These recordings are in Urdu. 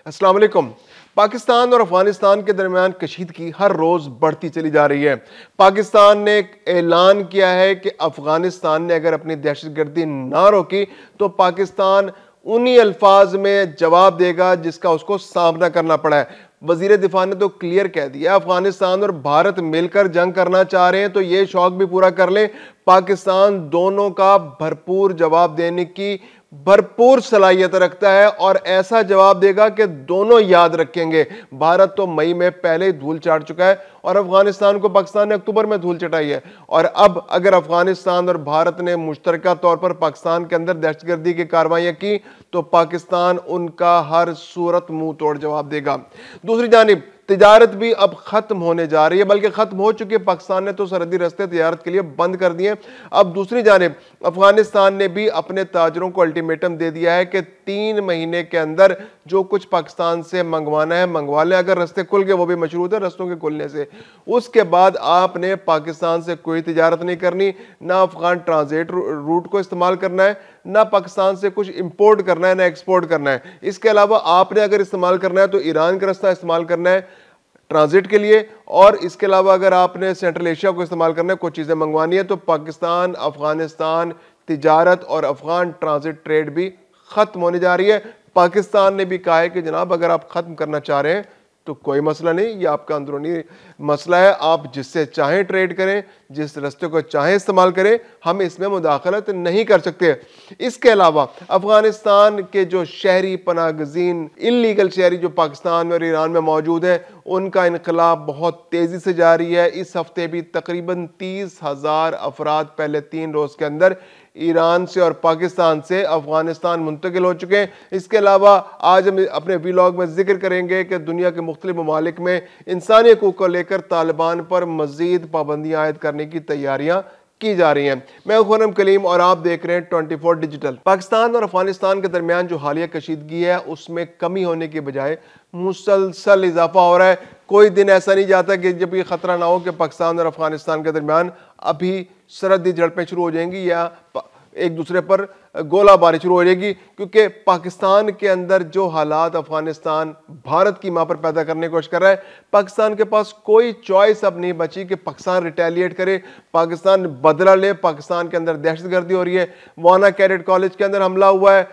السلام علیکم۔ پاکستان اور افغانستان کے درمیان کشیدگی ہر روز بڑھتی چلی جا رہی ہے۔ پاکستان نے ایک اعلان کیا ہے کہ افغانستان نے اگر اپنی دہشت گردی نہ روکی تو پاکستان انہی الفاظ میں جواب دے گا جس کا اس کو سامنا کرنا پڑا ہے۔ وزیر دفاع نے تو کلیئر کہہ دیا افغانستان اور بھارت مل کر جنگ کرنا چاہ رہے ہیں تو یہ شوق بھی پورا کر لیں، پاکستان دونوں کا بھرپور جواب دینے کی بھرپور صلاحیت رکھتا ہے اور ایسا جواب دے گا کہ دونوں یاد رکھیں گے۔ بھارت تو مئی میں پہلے ہی دھول چاٹ چکا ہے اور افغانستان کو پاکستان نے اکتوبر میں دھول چٹائی ہے، اور اب اگر افغانستان اور بھارت نے مشترکہ طور پر پاکستان کے اندر دہشت گردی کی کارروائیاں کی تو پاکستان ان کا ہر صورت منہ توڑ جواب دے گا۔ دوسری جانب تجارت بھی اب ختم ہونے جا رہی ہے، بلکہ ختم ہو چکی ہے۔ پاکستان نے تو سرحدی راستے تجارت کے لیے بند کر دیے۔ اب دوسری جانب افغانستان نے بھی اپنے تاجروں کو الٹیمیٹم دے دیا ہے کہ 3 مہینے کے اندر جو کچھ پاکستان سے منگوانا ہے منگوا لیں، اگر رستے کھل گئے وہ بھی مشروط ہے رستوں کے کھلنے سے۔ اس کے بعد آپ نے پاکستان سے کوئی تجارت نہیں کرنی، نہ افغان ٹرانزٹ روٹ کو استعمال کرنا ہے، نہ پاکستان سے کچھ امپورٹ کرنا ہے، نہ ایکسپورٹ کرنا ہے۔ اس کے علاوہ آپ نے اگر استعمال کرنا ہے تو ایران کا راستہ استعمال کرنا ہے ٹرانزٹ کے لیے، اور اس کے علاوہ اگر آپ نے سینٹرل ایشیا کو استعمال کرنا ہے، کچھ چیزیں منگوانی ہے، تو پاکستان افغانستان تجارت اور افغان ٹرانزٹ ٹریڈ بھی ختم ہونے جا رہی ہے۔ پاکستان نے بھی کہا ہے کہ جناب اگر آپ ختم کرنا چاہ رہے ہیں تو کوئی مسئلہ نہیں، یہ آپ کا اندرونی مسئلہ ہے، آپ جس سے چاہیں ٹریڈ کریں، جس راستے کو چاہیں استعمال کریں، ہم اس میں مداخلت نہیں کر سکتے۔ اس کے علاوہ افغانستان کے جو شہری پناہ گزین انلیگل شہری جو پاکستان میں اور ایران میں موجود ہیں، ان کا انخلا بہت تیزی سے جاری ہے۔ اس ہفتے بھی تقریباً 30,000 افراد پہلے 3 روز کے اندر ایران سے اور پاکستان سے افغانستان منتقل ہو چکے ہیں۔ اس کے علاوہ آج ہم اپنے ویلاگ میں ذکر کریں گے کہ دنیا کے مختلف ممالک میں انسانی حقوق کو لے کر طالبان پر مزید پابندیاں عائد کرنے کی تیاریاں کی جا رہی ہیں۔ میں خرم کلیم اور آپ دیکھ رہے ہیں 24 ڈیجیٹل۔ پاکستان اور افغانستان کے درمیان جو حالیہ کشیدگی ہے اس میں کمی ہونے کے بجائے مسلسل اضافہ ہو رہا ہے۔ کوئی دن ایسا نہیں جاتا کہ جب یہ خطرہ نہ ہو کہ پاکستان اور افغانستان کے درمیان ابھی سرحدی جھڑپیں شروع ہو جائیں گی یا ایک دوسرے پر گولہ باری شروع ہو جائے گی، کیونکہ پاکستان کے اندر جو حالات افغانستان بھارت کی ماں پر پیدا کرنے کی کوشش کر رہا ہے، پاکستان کے پاس کوئی چوائس اب نہیں بچی کہ پاکستان ریٹیلیٹ کرے، پاکستان بدلہ لے۔ پاکستان کے اندر دہشت گردی ہو رہی ہے، وانا کیڈٹ کالج کے اندر حملہ ہوا ہے،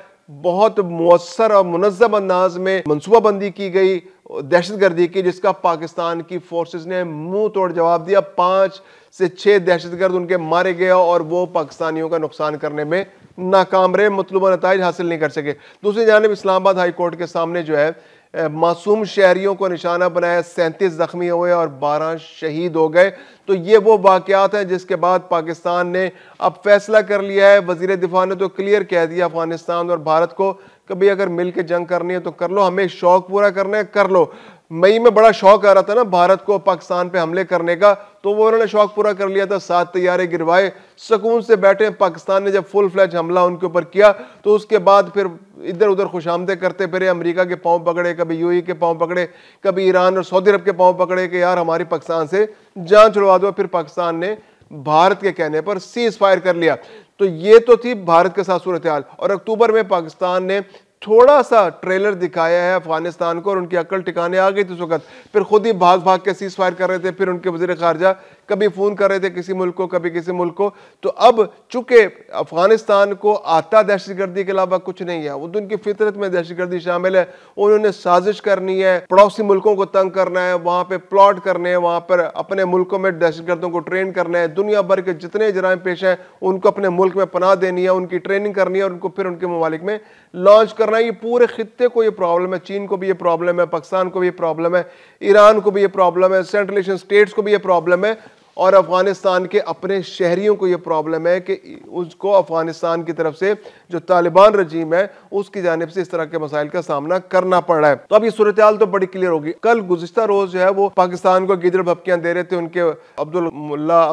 بہت مؤثر اور منظم انداز میں منصوبہ بندی کی گئی دہشت گردی کی، جس کا پاکستان کی فورسز نے منہ توڑ جواب دیا۔ 5 سے 6 دہشت گرد ان کے مارے گئے اور وہ پاکستانیوں کا نقصان کرنے میں ناکام رہے، مطلوبہ نتائج حاصل نہیں کر سکے۔ دوسری جانب اسلام آباد ہائی کورٹ کے سامنے جو ہے معصوم شہریوں کو نشانہ بنایا، 37 زخمی ہوئے اور 12 شہید ہو گئے۔ تو یہ وہ واقعات ہیں جس کے بعد پاکستان نے اب فیصلہ کر لیا ہے۔ وزیر دفاع نے تو کلیئر کہہ دیا افغانستان اور بھارت کو کہ بھئی اگر مل کے جنگ کرنی ہے تو کر لو، ہمیں شوق پورا کرنا ہے کر لو۔ مئی میں بڑا شوق آ رہا تھا نا بھارت کو پاکستان پہ حملے کرنے کا، تو وہ انہوں نے شوق پورا کر لیا تھا، 7 طیارے گروائے، سکون سے بیٹھے۔ پاکستان نے جب فل فلیج حملہ ان کے اوپر کیا تو اس کے بعد پھر ادھر ادھر خوش آمدیں کرتے پھرے، امریکہ کے پاؤں پکڑے، کبھی یو ای کے پاؤں پکڑے، کبھی ایران اور سعودی عرب کے پاؤں پکڑے کہ یار ہماری پاکستان سے جان چھڑوا دو۔ پھر پاکستان نے بھارت کے کہنے پر سیز فائر کر لیا۔ تو یہ تو تھی بھارت کے ساتھ صورتحال، اور اکتوبر میں پاکستان نے تھوڑا سا ٹریلر دکھایا ہے افغانستان کو اور ان کی عقل ٹھکانے آ گئی تھی اس وقت، پھر خود ہی بھاگ بھاگ کے سیز فائر کر رہے تھے۔ پھر ان کے وزیر خارجہ کبھی فون کر رہے تھے کسی ملک کو، کبھی کسی ملک کو۔ تو اب چونکہ افغانستان کو آتا دہشت گردی کے علاوہ کچھ نہیں ہے، وہ تو ان کی فطرت میں دہشت گردی شامل ہے، انہوں نے سازش کرنی ہے، پڑوسی ملکوں کو تنگ کرنا ہے، وہاں پہ پلاٹ کرنے ہیں، وہاں پر اپنے ملکوں میں دہشت گردوں کو ٹرین کرنا ہے، دنیا بھر کے جتنے جرائم پیش ہیں ان کو اپنے ملک میں پناہ دینی ہے، ان کی ٹریننگ کرنی ہے اور ان کو پھر ان کے ممالک میں لانچ کرنا ہے۔ یہ پورے خطے کو یہ پرابلم ہے، چین کو بھی یہ پرابلم ہے، پاکستان کو بھی یہ پرابلم ہے، ایران کو بھی یہ پرابلم ہے، سینٹرل ایشین سٹیٹس کو بھی یہ پرابلم ہے، اور افغانستان کے اپنے شہریوں کو یہ پرابلم ہے کہ اس کو افغانستان کی طرف سے جو طالبان رجیم ہے اس کی جانب سے اس طرح کے مسائل کا سامنا کرنا پڑ رہا ہے۔ تو اب یہ صورتحال تو بڑی کلیئر ہوگی۔ کل گزشتہ روز جو ہے وہ پاکستان کو گیدڑ بھبکیاں دے رہے تھے، ان کے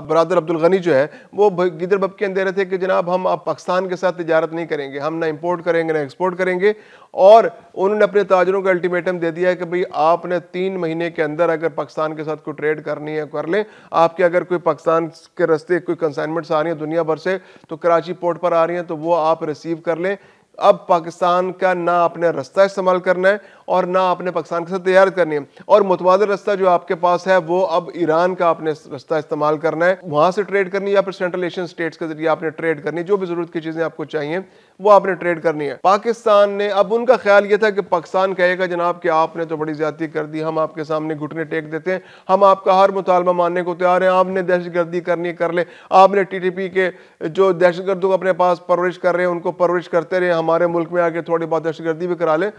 برادر عبدالغنی جو ہے وہ گیدڑ بھبکیاں دے رہے تھے کہ جناب ہم اب پاکستان کے ساتھ تجارت نہیں کریں گے، ہم نہ امپورٹ کریں گے نہ ایکسپورٹ کریں گے، اور انہوں نے اپنے تاجروں کو الٹیمیٹم دے دیا ہے کہ بھئی آپ نے 3 مہینے کے اندر اگر پاکستان کے ساتھ کوئی ٹریڈ کرنی ہے کر لیں، آپ کے اگر کوئی پاکستان کے راستے کوئی کنسائنمنٹس آ رہی ہیں دنیا بھر سے تو کراچی پورٹ پر آ رہی ہیں تو وہ آپ ریسیو کر لیں۔ اب پاکستان کا نہ اپنے راستہ استعمال کرنا ہے اور نہ آپ نے پاکستان کے ساتھ تجارت کرنی ہے، اور متبادل رستہ جو آپ کے پاس ہے وہ اب ایران کا آپ نے رستہ استعمال کرنا ہے، وہاں سے ٹریڈ کرنی ہے یا پھر سینٹرل ایشین اسٹیٹس کے ذریعے آپ نے ٹریڈ کرنی ہے، جو بھی ضرورت کی چیزیں آپ کو چاہیے وہ آپ نے ٹریڈ کرنی ہے۔ پاکستان نے اب ان کا خیال یہ تھا کہ پاکستان کہے گا جناب کہ آپ نے تو بڑی زیادتی کر دی، ہم آپ کے سامنے گھٹنے ٹیک دیتے ہیں، ہم آپ کا ہر مطالبہ ماننے کو تیار ہیں، آپ نے دہشت گردی کرنی کر لیں، آپ نے ٹی ٹی پی کے جو دہشت گردوں کو اپنے پاس پرورش کر رہے ہیں ان کو پرورش کرتے رہے، ہمارے ملک میں آ کے تھوڑی بہت دہشت گردی بھی کرا لیں۔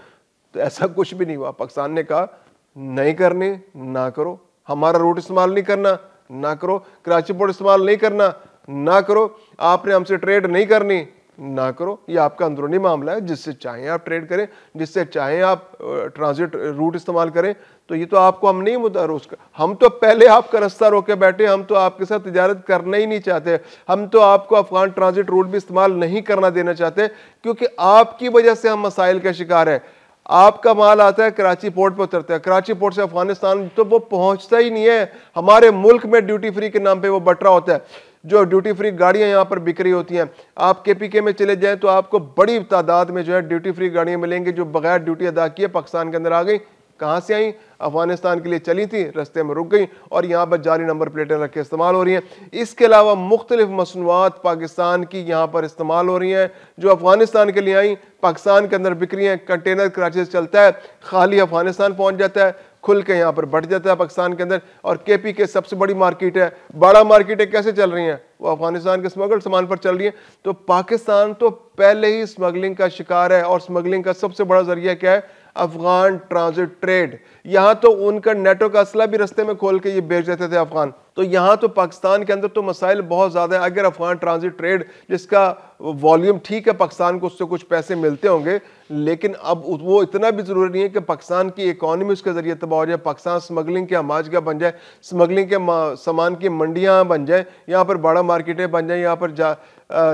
تو ایسا کچھ بھی نہیں ہوا، پاکستان نے کہا نہیں کرنی نہ کرو، ہمارا روٹ استعمال نہیں کرنا نہ کرو، کراچی پورٹ استعمال نہیں کرنا نہ کرو، آپ نے ہم سے ٹریڈ نہیں کرنی نہ کرو، یہ آپ کا اندرونی معاملہ ہے، جس سے چاہیں آپ ٹریڈ کریں، جس سے چاہیں آپ ٹرانزٹ روٹ استعمال کریں، تو یہ تو آپ کو ہم نہیں ہم تو پہلے آپ کا رستہ روکے بیٹھے، ہم تو آپ کے ساتھ تجارت کرنا ہی نہیں چاہتے، ہم تو آپ کو افغان ٹرانزٹ روٹ بھی استعمال نہیں کرنا دینا چاہتے، کیونکہ آپ کی وجہ سے ہم مسائل کا شکار ہیں۔ آپ کا مال آتا ہے کراچی پورٹ پہ اترتا ہے، کراچی پورٹ سے افغانستان تو وہ پہنچتا ہی نہیں ہے، ہمارے ملک میں ڈیوٹی فری کے نام پہ وہ بٹ رہا ہوتا ہے، جو ڈیوٹی فری گاڑیاں یہاں پر بک رہی ہوتی ہیں، آپ کے پی کے میں چلے جائیں تو آپ کو بڑی تعداد میں جو ہے ڈیوٹی فری گاڑیاں ملیں گی جو بغیر ڈیوٹی ادا کیے پاکستان کے اندر آ گئی، کہاں سے آئیں؟ افغانستان کے لیے چلی تھی، رستے میں رک گئیں اور یہاں پر جعلی نمبر پلیٹیں رکھ کے استعمال ہو رہی ہیں۔ اس کے علاوہ مختلف مصنوعات پاکستان کی یہاں پر استعمال ہو رہی ہیں جو افغانستان کے لیے آئیں، پاکستان کے اندر بک رہی ہیں، کنٹینر کراچی سے چلتا ہے، خالی افغانستان پہنچ جاتا ہے، کھل کے یہاں پر بٹ جاتا ہے پاکستان کے اندر، اور کے پی کے سب سے بڑی مارکیٹ ہے، بڑا مارکیٹیں کیسے چل رہی ہیں؟ وہ افغانستان کے سمگل سامان پر چل رہی ہیں۔ تو پاکستان تو پہلے ہی سمگلنگ کا شکار ہے، اور سمگلنگ کا سب سے بڑا ذریعہ کیا ہے؟ Afghan transit trade. یہاں تو ان کا نیٹو کا اسلحہ بھی رستے میں کھول کے یہ بیچ دیتے تھے افغان، تو یہاں تو پاکستان کے اندر تو مسائل بہت زیادہ ہیں۔ اگر افغان ٹرانزٹ ٹریڈ جس کا والیوم ٹھیک ہے، پاکستان کو اس سے کچھ پیسے ملتے ہوں گے، لیکن اب وہ اتنا بھی ضروری نہیں ہے کہ پاکستان کی اکانومی اس کے ذریعے تباہ ہو جائے، پاکستان سمگلنگ کے ہماجگہ بن جائے، سمگلنگ کے سامان کی منڈیاں بن جائیں، یہاں پر بڑا مارکیٹیں بن جائیں، یہاں پر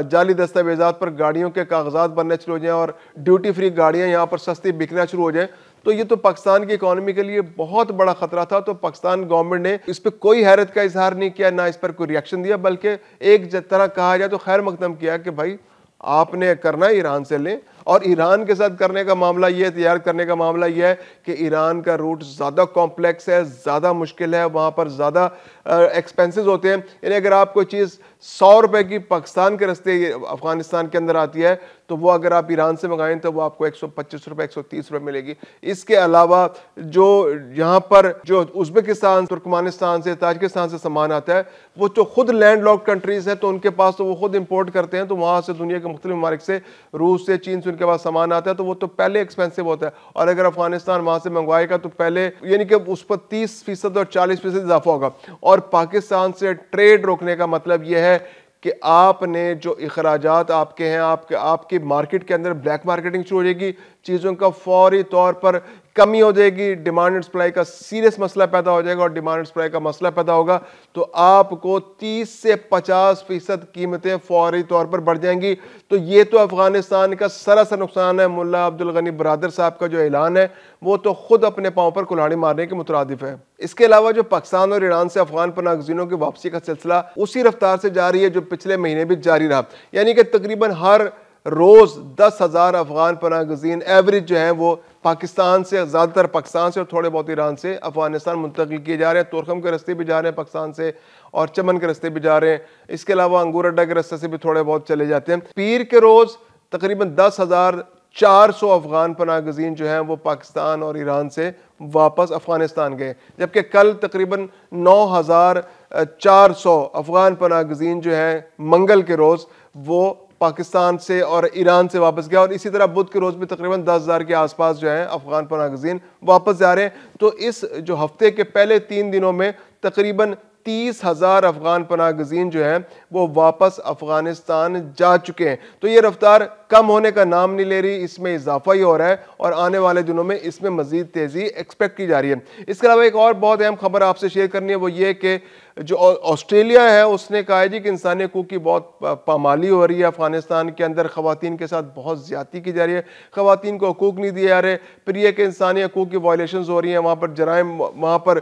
جعلی دستاویزات پر گاڑیوں کے کاغذات بننے شروع ہو جائیں اور ڈیوٹی فری گاڑیاں یہاں پر سستی بکنا شروع ہو جائیں، تو یہ تو پاکستان کی اکانومی کے لیے بہت بڑا خطرہ تھا۔ تو پاکستان گورنمنٹ نے اس پہ کوئی حیرت کا اظہار نہیں کیا، نہ اس پر کوئی ریئیکشن دیا، بلکہ ایک طرح کہا جائے تو خیر مقدم کیا کہ بھائی آپ نے کرنا ہے ایران سے لیں، اور ایران کے ساتھ کرنے کا معاملہ یہ ہے، تجارت کرنے کا معاملہ یہ ہے کہ ایران کا روٹ زیادہ کمپلیکس ہے، زیادہ مشکل ہے، وہاں پر زیادہ ایکسپینسز ہوتے ہیں، یعنی اگر آپ کوئی چیز 100 روپے کی پاکستان کے رستے افغانستان کے اندر آتی ہے تو وہ اگر آپ ایران سے منگائیں تو وہ آپ کو 125 روپے 130 روپے ملے گی۔ اس کے علاوہ جو یہاں پر جو ازبکستان، ترکمانستان سے، تاجکستان سے سامان آتا ہے، وہ تو خود لینڈ لاک کنٹریز ہیں، تو ان کے پاس تو وہ خود امپورٹ کرتے ہیں، تو وہاں سے دنیا کے مختلف ممالک سے، روس سے، چین سے ان کے پاس سامان آتا ہے، تو وہ تو پہلے ایکسپینسو ہوتا ہے، اور اگر افغانستان وہاں سے منگوائے گا تو پہلے یعنی کہ اس پر 30% اور 40% اضافہ ہوگا۔ اور پاکستان سے ٹریڈ روکنے کا مطلب یہ ہے کہ آپ نے جو اخراجات آپ کے ہیں، آپ کی مارکیٹ کے اندر بلیک مارکیٹنگ شروع ہو جائے گی، چیزوں کا فوری طور پر کمی ہو جائے گی، ڈیمانڈ اینڈ سپلائی کا سیریس مسئلہ پیدا ہو جائے گا، اور ڈیمانڈ اینڈ سپلائی کا مسئلہ پیدا ہوگا تو آپ کو 30 سے 50% قیمتیں فوری طور پر بڑھ جائیں گی۔ تو یہ تو افغانستان کا سراسر نقصان ہے۔ ملا عبدالغنی برادر صاحب کا جو اعلان ہے وہ تو خود اپنے پاؤں پر کلہاڑی مارنے کے مترادف ہے۔ اس کے علاوہ جو پاکستان اور ایران سے افغان پناہ گزینوں کی واپسی کا سلسلہ اسی رفتار سے جاری ہے جو پچھلے مہینے بھی جاری رہا، یعنی کہ تقریباً ہر روز 10,000 افغان پناہ گزین ایوریج جو ہیں وہ پاکستان سے، زیادہ تر پاکستان سے اور تھوڑے بہت ایران سے افغانستان منتقل کیے جا رہے ہیں۔ تورخم کے رستے بھی جا رہے ہیں پاکستان سے، اور چمن کے رستے بھی جا رہے ہیں، اس کے علاوہ انگور اڈا کے رستے سے بھی تھوڑے بہت چلے جاتے ہیں۔ پیر کے روز تقریباً 10,400 افغان پناہ گزین جو ہیں وہ پاکستان اور ایران سے واپس افغانستان گئے، جبکہ کل تقریباً 9,400 افغان پناہ گزین جو ہیں منگل کے روز وہ پاکستان سے اور ایران سے واپس گیا، اور اسی طرح بدھ کے روز بھی تقریباً 10,000 کے آس پاس جو ہیں افغان پناہ گزین واپس جا رہے ہیں۔ تو اس جو ہفتے کے پہلے 3 دنوں میں تقریباً 30,000 افغان پناہ گزین جو ہیں وہ واپس افغانستان جا چکے ہیں۔ تو یہ رفتار کم ہونے کا نام نہیں لے رہی، اس میں اضافہ ہی ہو رہا ہے، اور آنے والے دنوں میں اس میں مزید تیزی ایکسپیکٹ کی جا رہی ہے۔ اس کے علاوہ ایک اور بہت اہم خبر آپ سے شیئر کرنی ہے، وہ یہ کہ جو آسٹریلیا ہے اس نے کہا ہے جی کہ انسانی حقوق کی بہت پامالی ہو رہی ہے، افغانستان کے اندر خواتین کے ساتھ بہت زیادتی کی جا رہی ہے، خواتین کو حقوق نہیں دیے جا رہے، پھر یہ کہ انسانی حقوق کی وائلیشنز ہو رہی ہیں، وہاں پر جرائم، وہاں پر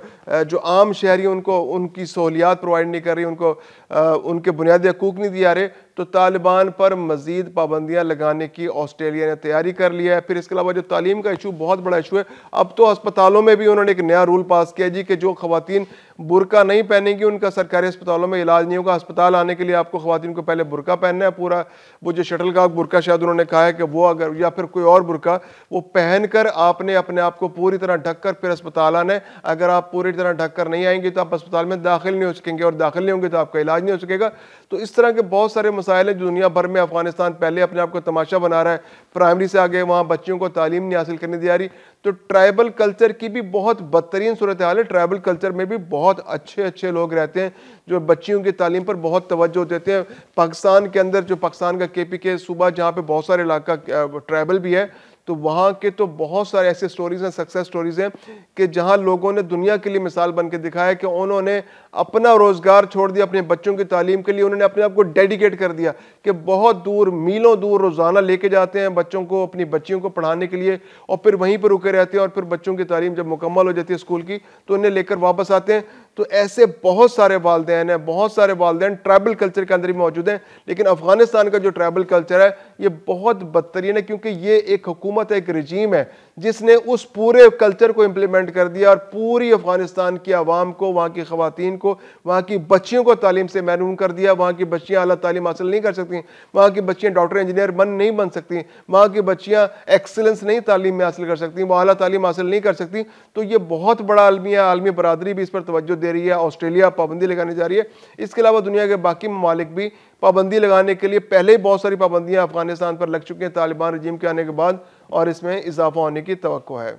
جو عام شہری ان کو ان کی سہولیات پرووائڈ نہیں کر رہی، ان کو ان کے بنیادی حقوق نہیں دیے جا رہے۔ تو طالبان پر مزید پابندیاں لگانے کی آسٹریلیا نے تیاری کر لیا ہے۔ پھر اس کے علاوہ جو تعلیم کا ایشو بہت بڑا ایشو ہے، اب تو ہسپتالوں میں بھی انہوں نے ایک نیا رول پاس کیا جی کہ جو خواتین برقع نہیں پہنیں گی ان کا سرکاری ہسپتالوں میں علاج نہیں ہوگا۔ ہسپتال آنے کے لیے آپ کو خواتین کو پہلے برقع پہننا ہے، پورا وہ جو شٹل کاک برقع شاید انہوں نے کہا ہے کہ وہ اگر یا پھر کوئی اور برقع وہ پہن کر آپ نے اپنے آپ کو پوری طرح ڈھک کر پھر ہسپتال آنا ہے۔ اگر آپ پوری طرح ڈھک کر نہیں آئیں گے تو آپ ہسپتال میں داخل نہیں ہو سکیں گے، اور داخل نہیں ہوں گے تو آپ کا علاج نہیں ہو سکے گا۔ تو اس طرح کے بہت سارے مسائل ہیں جو دنیا بھر میں افغانستان پہلے اپنے آپ کو تماشا بنا رہا ہے، پرائمری سے آگے وہاں بچیوں کو تعلیم نہیں حاصل کرنے دیا رہی۔ تو ٹرائبل کلچر کی بھی بہت بدترین صورتحال ہے۔ ٹرائبل کلچر میں بھی بہت اچھے لوگ رہتے ہیں جو بچیوں کی تعلیم پر بہت توجہ دیتے ہیں۔ پاکستان کے اندر جو پاکستان کا KPK صوبہ جہاں پہ بہت سارے علاقہ ٹرائبل بھی ہے، تو وہاں کے تو بہت سارے ایسے سٹوریز ہیں، سکسیس سٹوریز ہیں کہ جہاں لوگوں نے دنیا کے لیے مثال بن کے دکھایا کہ انہوں نے اپنا روزگار چھوڑ دیا اپنے بچوں کی تعلیم کے لیے، انہوں نے اپنے آپ کو ڈیڈیکیٹ کر دیا کہ بہت دور میلوں دور روزانہ لے کے جاتے ہیں بچوں کو، اپنی بچیوں کو پڑھانے کے لیے، اور پھر وہیں پر رکے رہتے ہیں، اور پھر بچوں کی تعلیم جب مکمل ہو جاتی ہے اسکول کی تو انہیں لے کر واپس آتے ہیں۔ تو ایسے بہت سارے والدین ٹرائبل کلچر کے اندر ہی موجود ہیں، لیکن افغانستان کا جو ٹرائبل کلچر ہے یہ بہت بدترین ہے، کیونکہ یہ ایک حکومت ہے، ایک رجیم ہے جس نے اس پورے کلچر کو امپلیمنٹ کر دیا اور پوری افغانستان کی عوام کو، وہاں کی خواتین کو، وہاں کی بچیوں کو تعلیم سے محروم کر دیا۔ وہاں کی بچیاں اعلیٰ تعلیم حاصل نہیں کر سکتی، وہاں کی بچیاں ڈاکٹر انجینئر نہیں بن سکتی، وہاں کی بچیاں ایکسلنس نہیں تعلیم میں حاصل کر سکتی، وہ اعلیٰ تعلیم حاصل نہیں کر سکتی۔ تو یہ بہت بڑا عالمی ہے، عالمی برادری بھی اس پر توجہ دے رہی ہے، آسٹریلیا پابندی لگانے جا رہی ہے۔ اس کے علاوہ دنیا کے باقی ممالک بھی پابندی لگانے کے لیے پہلے ہی بہت ساری پابندیاں افغانستان پر لگ چکی ہیں طالبان رجیم کے آنے کے بعد، اور اس میں اضافہ ہونے کی توقع ہے۔